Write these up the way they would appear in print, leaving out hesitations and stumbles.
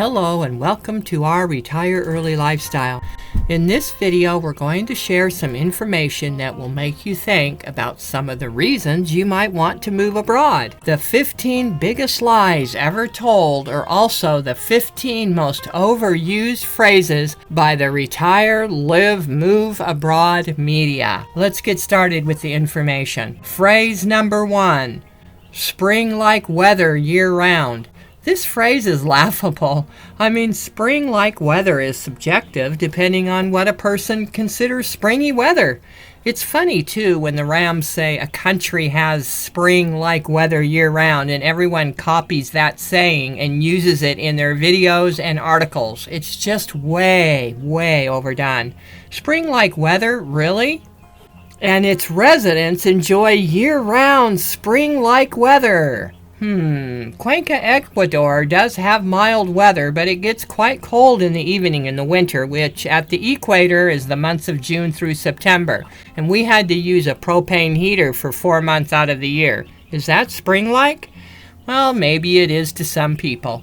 Hello and welcome to our Retire Early lifestyle. In this video, we're going to share some information that will make you think about some of the reasons you might want to move abroad. The 15 biggest lies ever told are also the 15 most overused phrases by the retire, live, move abroad media. Let's get started with the information. Phrase number 1, spring-like weather year-round. This phrase is laughable. I mean, spring-like weather is subjective depending on what a person considers springy weather. It's funny, too, when the Rams say a country has spring-like weather year-round and everyone copies that saying and uses it in their videos and articles. It's just way, way overdone. Spring-like weather? Really? And its residents enjoy year-round spring-like weather. Cuenca, Ecuador does have mild weather, but it gets quite cold in the evening in the winter, which at the equator is the months of June through September. And we had to use a propane heater for 4 months out of the year. Is that spring-like? Well, maybe it is to some people.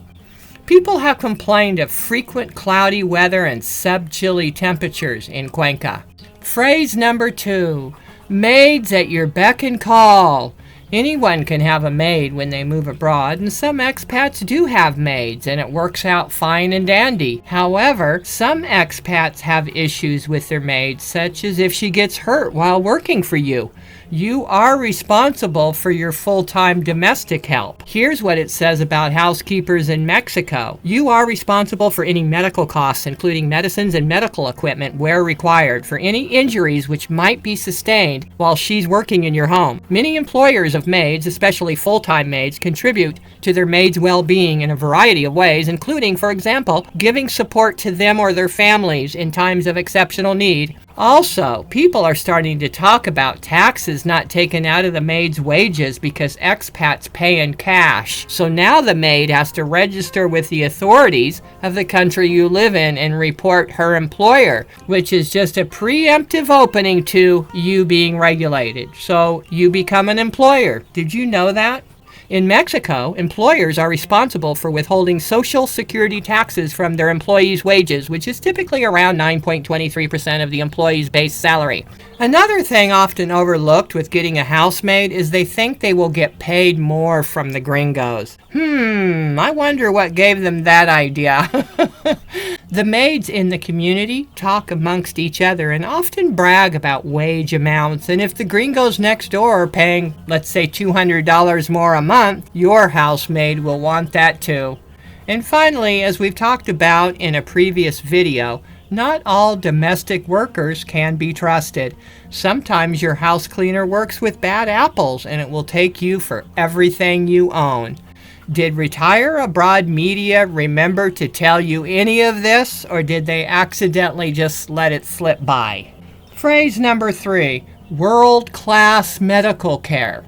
People have complained of frequent cloudy weather and sub-chilly temperatures in Cuenca. Phrase number 2, maids at your beck and call. Anyone can have a maid when they move abroad, and some expats do have maids, and it works out fine and dandy. However, some expats have issues with their maids, such as if she gets hurt while working for you. You are responsible for your full-time domestic help. Here's what it says about housekeepers in Mexico. You are responsible for any medical costs, including medicines and medical equipment where required, for any injuries which might be sustained while she's working in your home. Many employers of maids, especially full-time maids, contribute to their maids' well-being in a variety of ways, including, for example, giving support to them or their families in times of exceptional need. Also, people are starting to talk about taxes not taken out of the maid's wages because expats pay in cash. So now the maid has to register with the authorities of the country you live in and report her employer, which is just a preemptive opening to you being regulated. So you become an employer. Did you know that? In Mexico, employers are responsible for withholding Social Security taxes from their employees' wages, which is typically around 9.23% of the employee's base salary. Another thing often overlooked with getting a housemaid is they think they will get paid more from the gringos. I wonder what gave them that idea. The maids in the community talk amongst each other and often brag about wage amounts, and if the gringos next door are paying, let's say, $200 more a month, your housemaid will want that too. And finally, as we've talked about in a previous video, not all domestic workers can be trusted. Sometimes your house cleaner works with bad apples and it will take you for everything you own. Did Retire Abroad media remember to tell you any of this, or did they accidentally just let it slip by? Phrase number 3, world-class medical care.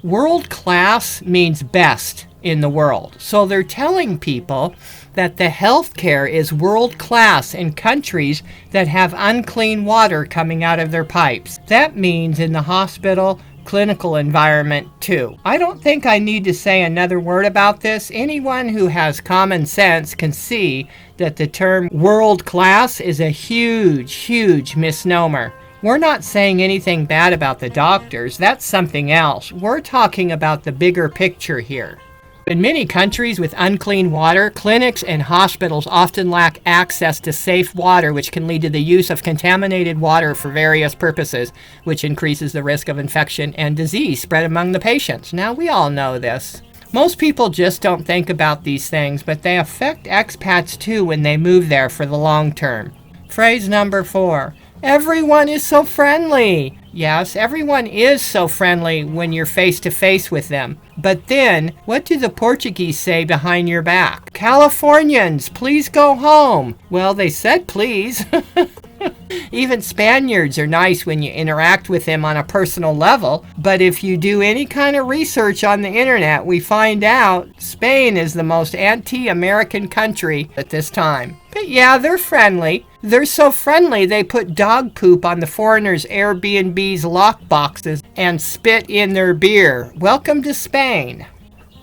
World-class means best in the world. So they're telling people that the health care is world-class in countries that have unclean water coming out of their pipes. That means in the hospital, clinical environment too. I don't think I need to say another word about this. Anyone who has common sense can see that the term world-class is a huge, huge misnomer. We're not saying anything bad about the doctors. That's something else. We're talking about the bigger picture here. In many countries with unclean water, clinics and hospitals often lack access to safe water, which can lead to the use of contaminated water for various purposes, which increases the risk of infection and disease spread among the patients. Now, we all know this. Most people just don't think about these things, but they affect expats too when they move there for the long term. Phrase number 4, everyone is so friendly. Yes, everyone is so friendly when you're face-to-face with them. But then, what do the Portuguese say behind your back? Californians, please go home. Well, they said please. Even Spaniards are nice when you interact with them on a personal level. But if you do any kind of research on the internet, we find out Spain is the most anti-American country at this time. But yeah, they're friendly. They're so friendly they put dog poop on the foreigners' Airbnb's lock boxes and spit in their beer. Welcome to Spain.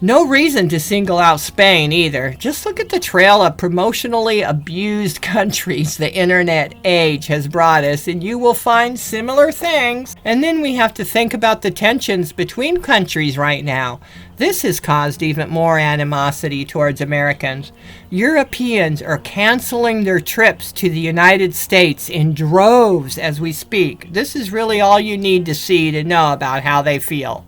No reason to single out Spain either. Just look at the trail of promotionally abused countries the internet age has brought us, and you will find similar things. And then we have to think about the tensions between countries right now. This has caused even more animosity towards Americans. Europeans are canceling their trips to the United States in droves as we speak. This is really all you need to see to know about how they feel.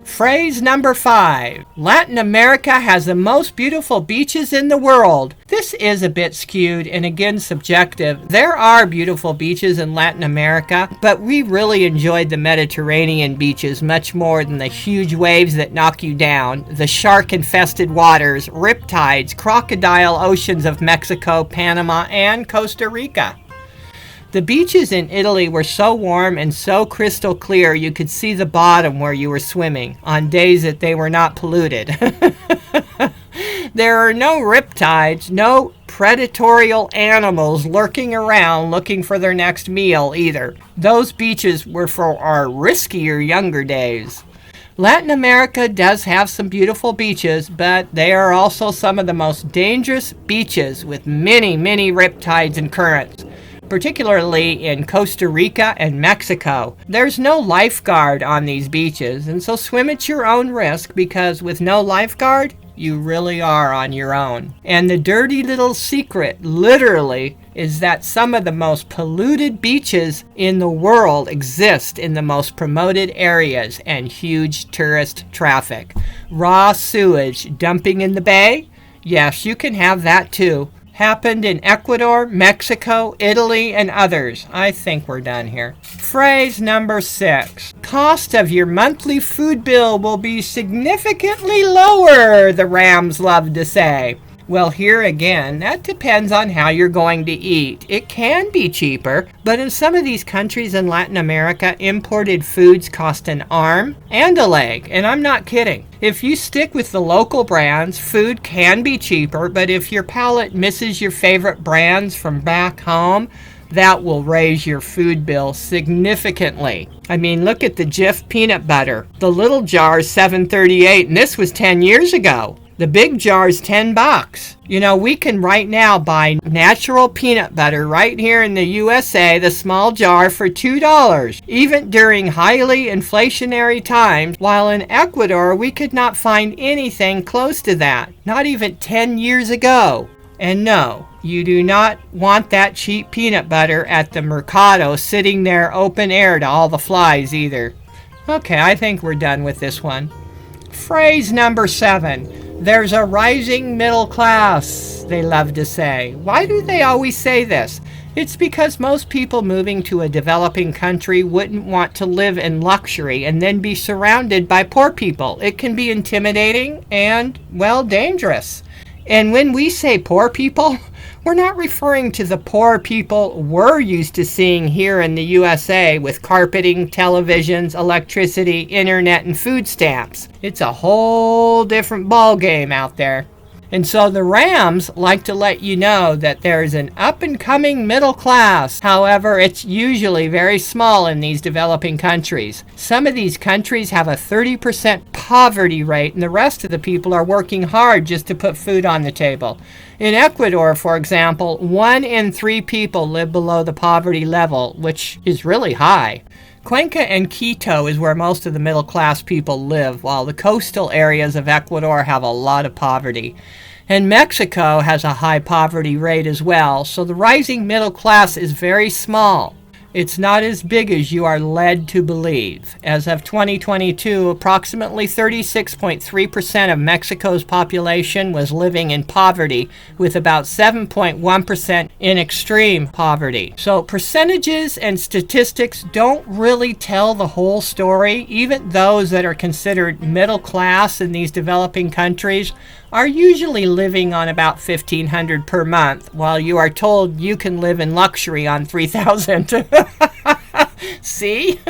Phrase number 5. Latin America has the most beautiful beaches in the world. This is a bit skewed and again subjective. There are beautiful beaches in Latin America, but we really enjoyed the Mediterranean beaches much more than the huge waves that knock you down, the shark-infested waters, riptides, crocodile oceans of Mexico, Panama, and Costa Rica. The beaches in Italy were so warm and so crystal clear you could see the bottom where you were swimming on days that they were not polluted. There are no riptides, no predatory animals lurking around looking for their next meal either. Those beaches were for our riskier younger days. Latin America does have some beautiful beaches, but they are also some of the most dangerous beaches with many, many riptides and currents, particularly in Costa Rica and Mexico. There's no lifeguard on these beaches, and so swim at your own risk, because with no lifeguard, you really are on your own. And the dirty little secret, literally, is that some of the most polluted beaches in the world exist in the most promoted areas and huge tourist traffic. Raw sewage dumping in the bay? Yes, you can have that too. Happened in Ecuador, Mexico, Italy, and others. I think we're done here. Phrase number 6. Cost of your monthly food bill will be significantly lower, the Rams love to say. Well, here again, that depends on how you're going to eat. It can be cheaper, but in some of these countries in Latin America, imported foods cost an arm and a leg, and I'm not kidding. If you stick with the local brands, food can be cheaper, but if your palate misses your favorite brands from back home, that will raise your food bill significantly. I mean, look at the Jif peanut butter. The little jar is $7.38, and this was 10 years ago. The big jar is $10. You know, we can right now buy natural peanut butter right here in the USA, the small jar, for $2, even during highly inflationary times, while in Ecuador we could not find anything close to that, not even 10 years ago. And no, you do not want that cheap peanut butter at the mercado sitting there open air to all the flies either. Okay, I think we're done with this one. Phrase number 7. There's a rising middle class, they love to say. Why do they always say this? It's because most people moving to a developing country wouldn't want to live in luxury and then be surrounded by poor people. It can be intimidating and, well, dangerous. And when we say poor people, we're not referring to the poor people we're used to seeing here in the USA with carpeting, televisions, electricity, internet, and food stamps. It's a whole different ballgame out there. And so the Rams like to let you know that there's an up-and-coming middle class. However, it's usually very small in these developing countries. Some of these countries have a 30% poverty rate, and the rest of the people are working hard just to put food on the table. In Ecuador, for example, 1 in 3 people live below the poverty level, which is really high. Cuenca and Quito is where most of the middle-class people live, while the coastal areas of Ecuador have a lot of poverty. And Mexico has a high poverty rate as well, so the rising middle class is very small. It's not as big as you are led to believe. As of 2022, approximately 36.3% of Mexico's population was living in poverty, with about 7.1% in extreme poverty. So percentages and statistics don't really tell the whole story. Even those that are considered middle class in these developing countries are usually living on about $1,500 per month, while you are told you can live in luxury on $3,000. See?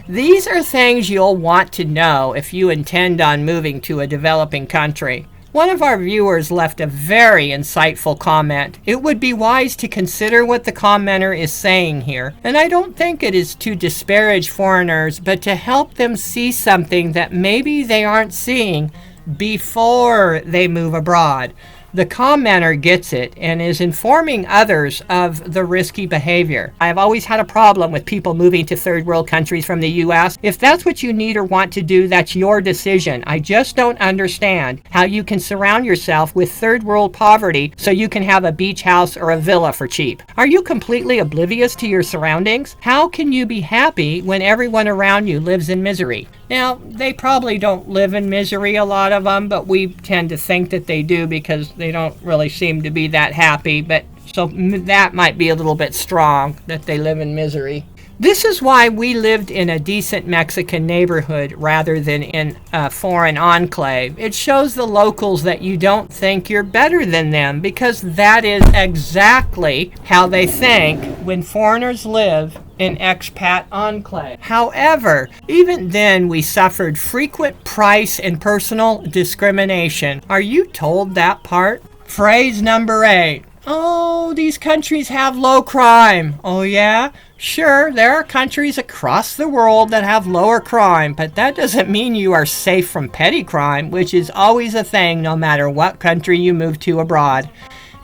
These are things you'll want to know if you intend on moving to a developing country. One of our viewers left a very insightful comment. It would be wise to consider what the commenter is saying here, and I don't think it is to disparage foreigners, but to help them see something that maybe they aren't seeing before they move abroad. The commenter gets it and is informing others of the risky behavior. I've always had a problem with people moving to third world countries from the U.S. If that's what you need or want to do, that's your decision. I just don't understand how you can surround yourself with third world poverty so you can have a beach house or a villa for cheap. Are you completely oblivious to your surroundings? How can you be happy when everyone around you lives in misery? Now, they probably don't live in misery, a lot of them, but we tend to think that they do because they don't really seem to be that happy. But so that might be a little bit strong, that they live in misery. This is why we lived in a decent Mexican neighborhood rather than in a foreign enclave. It shows the locals that you don't think you're better than them, because that is exactly how they think when foreigners live in expat enclave. However, even then we suffered frequent price and personal discrimination. Are you told that part? Phrase number 8. Oh, these countries have low crime. Oh yeah? Sure, there are countries across the world that have lower crime, but that doesn't mean you are safe from petty crime, which is always a thing no matter what country you move to abroad.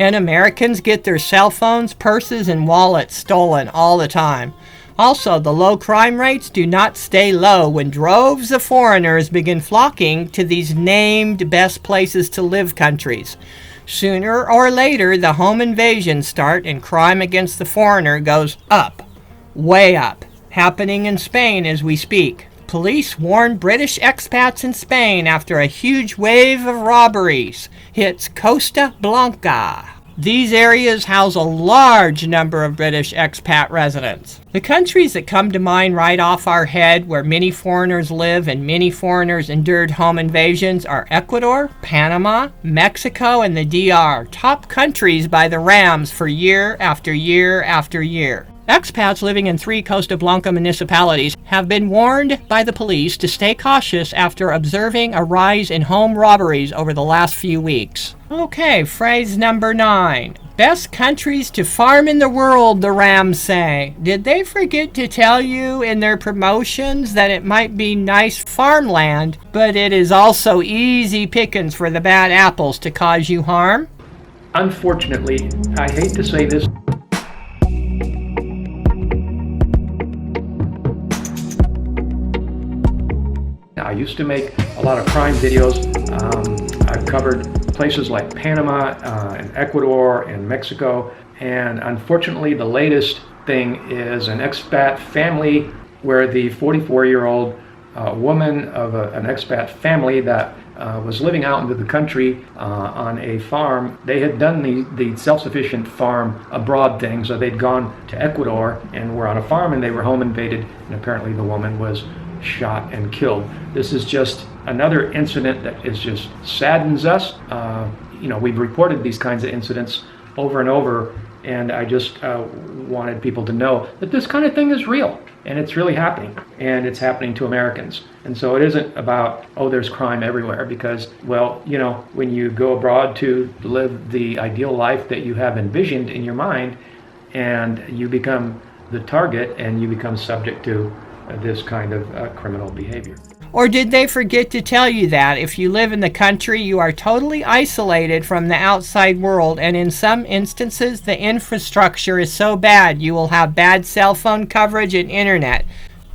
And Americans get their cell phones, purses, and wallets stolen all the time. Also, the low crime rates do not stay low when droves of foreigners begin flocking to these named best places to live countries. Sooner or later, the home invasions start and crime against the foreigner goes up. Way up. Happening in Spain as we speak. Police warn British expats in Spain after a huge wave of robberies hits Costa Blanca. These areas house a large number of British expat residents. The countries that come to mind right off our head where many foreigners live and many foreigners endured home invasions are Ecuador, Panama, Mexico, and the DR, top countries by the Rams for year after year after year. Expats living in 3 Costa Blanca municipalities have been warned by the police to stay cautious after observing a rise in home robberies over the last few weeks. Okay, phrase number 9. Best countries to farm in the world, the Rams say. Did they forget to tell you in their promotions that it might be nice farmland, but it is also easy pickings for the bad apples to cause you harm? Unfortunately, I hate to say this, I used to make a lot of crime videos. I've covered places like Panama and Ecuador and Mexico, and unfortunately the latest thing is an expat family where the 44-year-old woman of an expat family that was living out into the country on a farm. They had done the self-sufficient farm abroad thing, so they'd gone to Ecuador and were on a farm, and they were home invaded, and apparently the woman was shot and killed. This is just another incident that is just saddens us. We've reported these kinds of incidents over and over, and I just wanted people to know that this kind of thing is real, and it's really happening, and it's happening to Americans. And so it isn't about, oh, there's crime everywhere, because, well, when you go abroad to live the ideal life that you have envisioned in your mind, and you become the target and you become subject to this kind of criminal behavior. Or did they forget to tell you that if you live in the country, you are totally isolated from the outside world, and in some instances, the infrastructure is so bad you will have bad cell phone coverage and internet,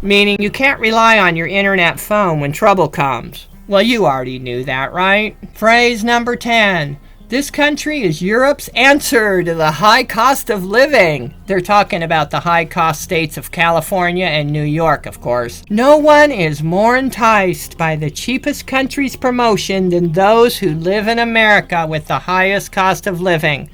meaning you can't rely on your internet phone when trouble comes? Well, you already knew that, right? Phrase number 10. This country is Europe's answer to the high cost of living. They're talking about the high cost states of California and New York, of course. No one is more enticed by the cheapest country's promotion than those who live in America with the highest cost of living.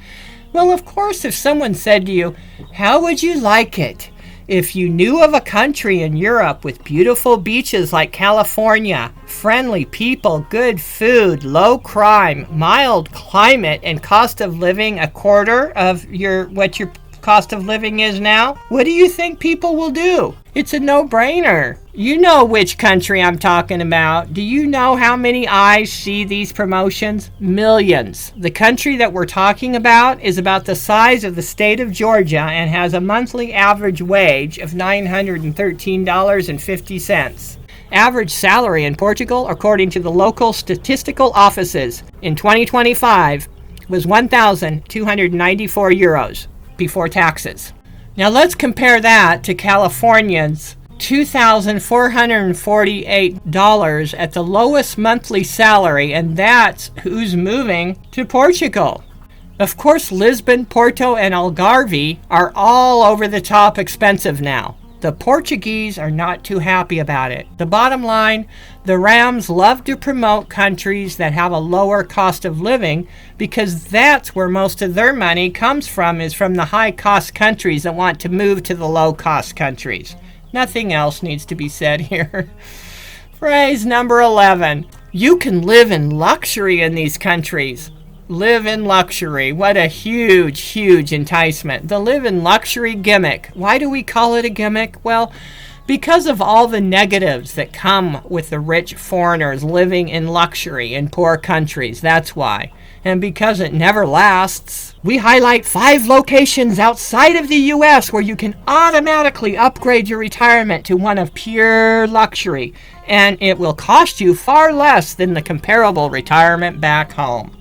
Well, of course, if someone said to you, how would you like it if you knew of a country in Europe with beautiful beaches like California, friendly people, good food, low crime, mild climate, and cost of living a quarter of what your cost of living is now? What do you think people will do? It's a no-brainer. You know which country I'm talking about. Do you know how many eyes see these promotions? Millions. The country that we're talking about is about the size of the state of Georgia and has a monthly average wage of $913.50. Average salary in Portugal, according to the local statistical offices, in 2025 was 1,294 euros before taxes. Now let's compare that to Californians' $2,448 at the lowest monthly salary, and that's who's moving to Portugal. Of course, Lisbon, Porto, and Algarve are all over the top expensive now. The Portuguese are not too happy about it. The bottom line, the Rams love to promote countries that have a lower cost of living because that's where most of their money comes from, is from the high-cost countries that want to move to the low-cost countries. Nothing else needs to be said here. Phrase number 11. You can live in luxury in these countries. Live in luxury. What a huge, huge enticement. The live in luxury gimmick. Why do we call it a gimmick? Well, because of all the negatives that come with the rich foreigners living in luxury in poor countries. That's why. And because it never lasts, we highlight 5 locations outside of the U.S. where you can automatically upgrade your retirement to one of pure luxury, and it will cost you far less than the comparable retirement back home.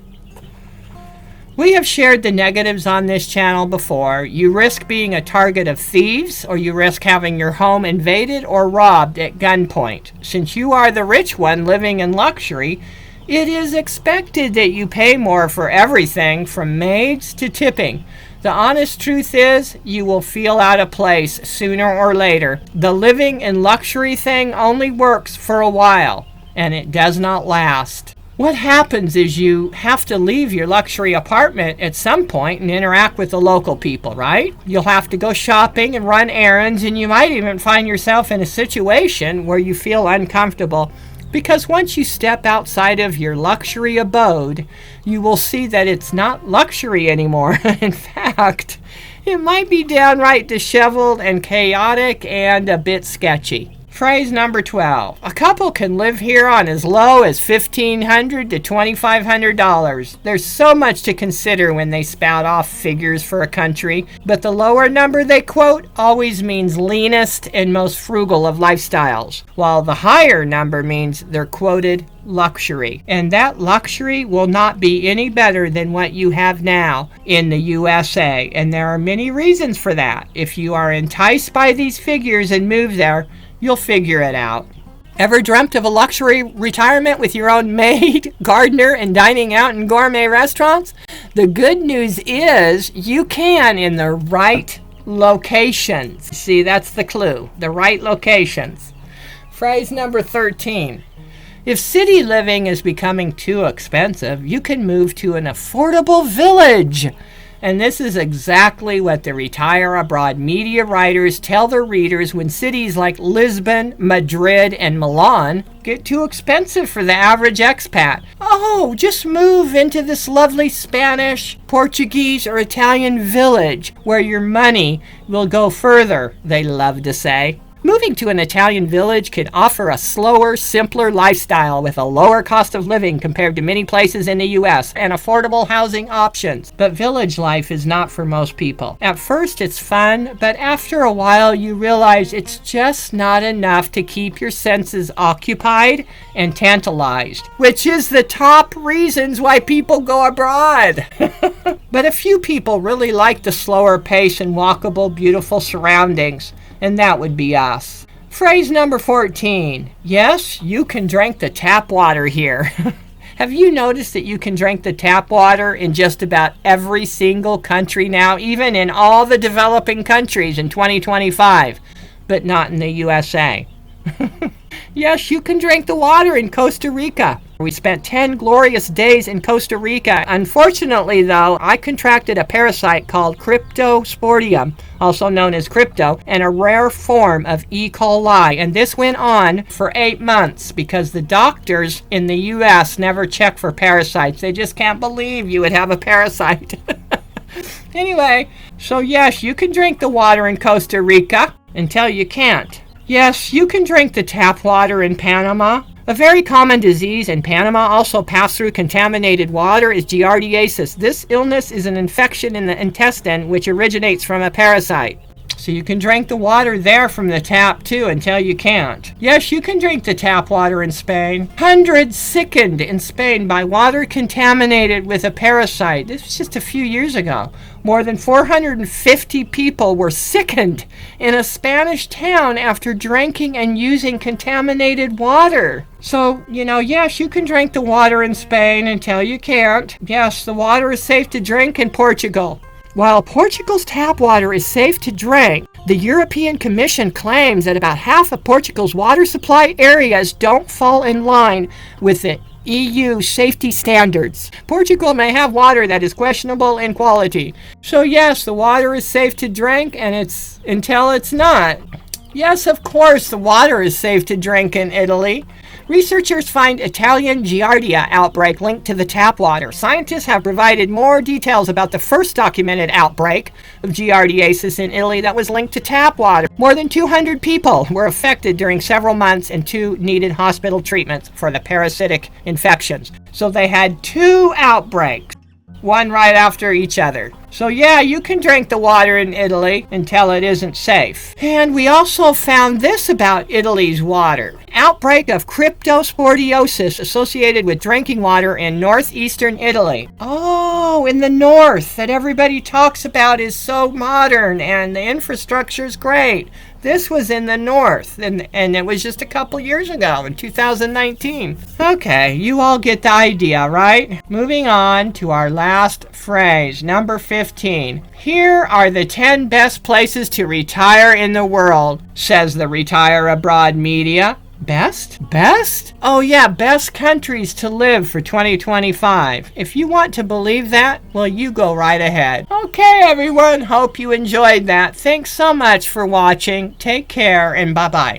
We have shared the negatives on this channel before. You risk being a target of thieves, or you risk having your home invaded or robbed at gunpoint. Since you are the rich one living in luxury, it is expected that you pay more for everything from maids to tipping. The honest truth is, you will feel out of place sooner or later. The living in luxury thing only works for a while, and it does not last. What happens is you have to leave your luxury apartment at some point and interact with the local people, right? You'll have to go shopping and run errands, and you might even find yourself in a situation where you feel uncomfortable. Because once you step outside of your luxury abode, you will see that it's not luxury anymore. In fact, it might be downright disheveled and chaotic and a bit sketchy. Phrase number 12. A couple can live here on as low as $1,500 to $2,500. There's so much to consider when they spout off figures for a country, but the lower number they quote always means leanest and most frugal of lifestyles, while the higher number means they're quoted luxury. And that luxury will not be any better than what you have now in the USA. And there are many reasons for that. If you are enticed by these figures and move there, you'll figure it out. Ever dreamt of a luxury retirement with your own maid, gardener, and dining out in gourmet restaurants? The good news is you can in the right locations. See, that's the clue. The right locations. Phrase number 13. If city living is becoming too expensive, you can move to an affordable village. And this is exactly what the Retire Abroad media writers tell their readers when cities like Lisbon, Madrid, and Milan get too expensive for the average expat. Oh, just move into this lovely Spanish, Portuguese, or Italian village where your money will go further, they love to say. Moving to an Italian village can offer a slower, simpler lifestyle with a lower cost of living compared to many places in the U.S. and affordable housing options. But village life is not for most people. At first it's fun, but after a while you realize it's just not enough to keep your senses occupied and tantalized, which is the top reasons why people go abroad. But a few people really like the slower pace and walkable, beautiful surroundings. And that would be us. Phrase number 14. Yes, you can drink the tap water here. Have you noticed that you can drink the tap water in just about every single country now, even in all the developing countries in 2025, but not in the USA? Yes, you can drink the water in Costa Rica. We spent 10 glorious days in Costa Rica. Unfortunately, though, I contracted a parasite called Cryptosporidium, also known as crypto, and a rare form of E. coli. And this went on for 8 months because the doctors in the U.S. never check for parasites. They just can't believe you would have a parasite. Anyway, so yes, you can drink the water in Costa Rica until you can't. Yes, you can drink the tap water in Panama. A very common disease in Panama, also passed through contaminated water, is giardiasis. This illness is an infection in the intestine which originates from a parasite. So you can drink the water there from the tap too until you can't. Yes, you can drink the tap water in Spain. Hundreds sickened in Spain by water contaminated with a parasite. This was just a few years ago. More than 450 people were sickened in a Spanish town after drinking and using contaminated water. So, yes, you can drink the water in Spain until you can't. Yes, the water is safe to drink in Portugal. While Portugal's tap water is safe to drink, the European Commission claims that about half of Portugal's water supply areas don't fall in line with the EU safety standards. Portugal may have water that is questionable in quality. So yes, the water is safe to drink and it's until it's not. Yes, of course, the water is safe to drink in Italy. Researchers find Italian Giardia outbreak linked to the tap water. Scientists have provided more details about the first documented outbreak of Giardiasis in Italy that was linked to tap water. More than 200 people were affected during several months and 2 needed hospital treatments for the parasitic infections. So they had 2 outbreaks, one right after each other. So yeah, you can drink the water in Italy until it isn't safe. And we also found this about Italy's water. Outbreak of cryptosporidiosis associated with drinking water in northeastern Italy. Oh, in the north that everybody talks about is so modern and the infrastructure is great. This was in the north, and it was just a couple years ago, in 2019. Okay, you all get the idea, right? Moving on to our last phrase, number 15. Here are the 10 best places to retire in the world, says the Retire Abroad media. Best? Best? Oh yeah, best countries to live for 2025. If you want to believe that, well, you go right ahead. Okay, everyone, hope you enjoyed that. Thanks so much for watching. Take care and bye-bye.